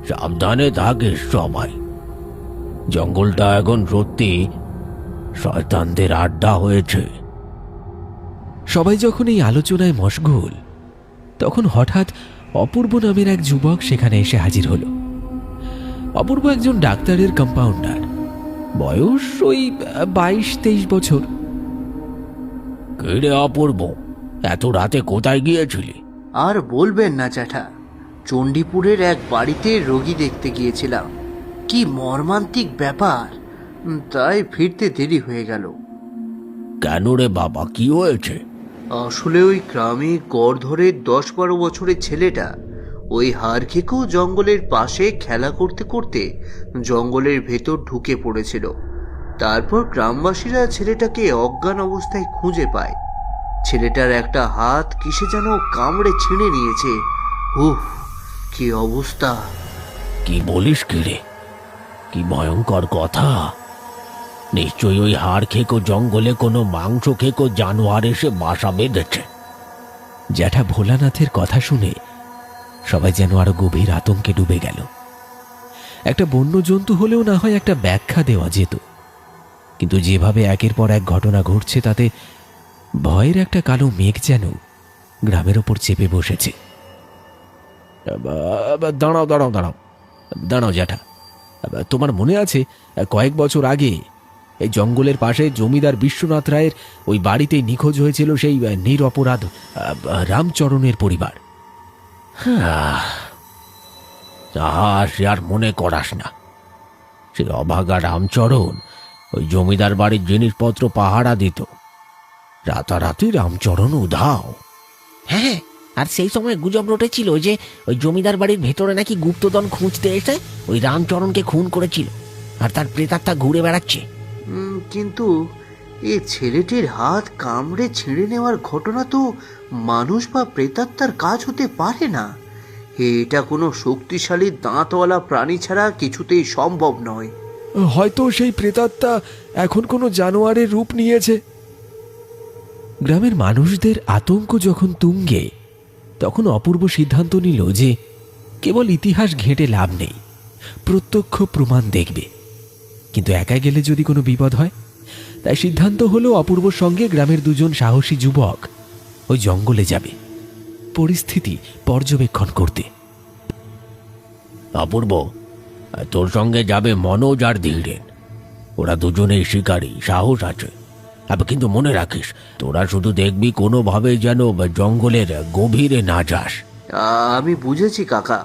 সাবধানে থাকিস সবাই। জঙ্গলটা এখন সত্যি শয়তানদের আড্ডা হয়েছে। সবাই যখন এই আলোচনায় মশগুল, তখন হঠাৎ অপূর্ব নামের এক যুবক সেখানে এসে হাজির হল। অপূর্ব একজন ডাক্তারের কম্পাউন্ডার, বয়স ওই 22-23 বছর। কিরে অপূর্ব, এত রাতে কোথায় গিয়েছিলি? আর বলবেন না জ্যাঠা, চণ্ডীপুরের এক বাড়িতে রোগী দেখতে গিয়েছিলাম। কি মর্মান্তিক ব্যাপার, তাই ফিরতে দেরি হয়ে গেল। কেন রে বাবা, কি হয়েছে? আসলে ওই গ্রামে গড় ধরে 10-12 বছরের ছেলেটা ওই হাড়খেকো জঙ্গলের পাশে খেলা করতে করতে জঙ্গলের ভেতর ঢুকে পড়েছিল। তারপর গ্রামবাসীরা ছেলেটাকে অজ্ঞান অবস্থায় খুঁজে পায়। ছেলেটার একটা হাত কিসে যেন কামড়ে ছিঁড়ে নিয়েছে। উফ, কি অবস্থা! কি বলিস কি রে, কি ভয়ঙ্কর কথা! নিশ্চয়ই ওই হাড় খেকো জঙ্গলে কোনো মাংস খেকো জানোয়ার এসে বাসা বেঁধেছে। জ্যাঠা ভোলানাথের কথা শুনে সবাই যেন আরো গভীর আতঙ্কে ডুবে গেল। একটা বন্য জন্তু হলেও না হয় একটা ব্যাখ্যা দেওয়া যেত, কিন্তু যেভাবে একের পর এক ঘটনা ঘটছে তাতে ভয়ের একটা কালো মেঘ যেন গ্রামের ওপর চেপে বসেছে। দাঁড়াও দাঁড়াও দাঁড়াও দাঁড়াও জ্যাঠা, তোমার মনে আছে কয়েক বছর আগে এই জঙ্গলের পাশে জমিদার বিশ্বনাথ রায়ের ওই বাড়িতেই নিখোঁজ হয়েছিল সেই নিরপরাধ রামচরণের পরিবার? সে আর মনে করাস না। সে অভাগা রামচরণ ওই জমিদার বাড়ির জিনিসপত্র পাহারা দিত। রাতারাতি রামচরণ উধাও। হ্যাঁ, আর সেই সময় গুজব রটেছিল যে ওই জমিদার বাড়ির ভেতরে নাকি গুপ্তধন খুঁজতে এসে ওই রামচরণকে খুন করেছিল, আর তার প্রেতাত্মা ঘুরে বেড়াচ্ছে। কিন্তু এই ছেলেটির হাত কামড়ে ছিঁড়ে নেওয়ার ঘটনা তো মানুষ বা প্রেতাত্মার কাজ হতে পারে না। এটা কোনো শক্তিশালী দাঁতওয়ালা প্রাণী ছাড়া কিছুতেই সম্ভব নয়। হয়তো সেই প্রেতাত্মা এখন কোনো জানোয়ারের রূপ নিয়েছে। গ্রামের মানুষদের আতঙ্ক যখন তুঙ্গে, তখন অপূর্ব সিদ্ধান্ত নিল যে কেবল ইতিহাস ঘেঁটে লাভ নেই, প্রত্যক্ষ প্রমাণ দেখবে। কিন্তু একা গেলে যদি কোনো বিপদ হয়, তাই সিদ্ধান্ত হলো অপূর্বর সঙ্গে গ্রামের দুজন সাহসী যুবক ওই জঙ্গলে যাবে পরিস্থিতি পর্যবেক্ষণ করতে। অপূর্ব, তোর সঙ্গে যাবে মনোজ আর ধীরেন। ওরা দুজনেই শিকারী, সাহস আছে। কিন্তু মনে রাখিস, তোরা শুধু দেখবি কোনোভাবে যেন জঙ্গলের গভীরে না যাস। আমি বুঝেছি কাকা।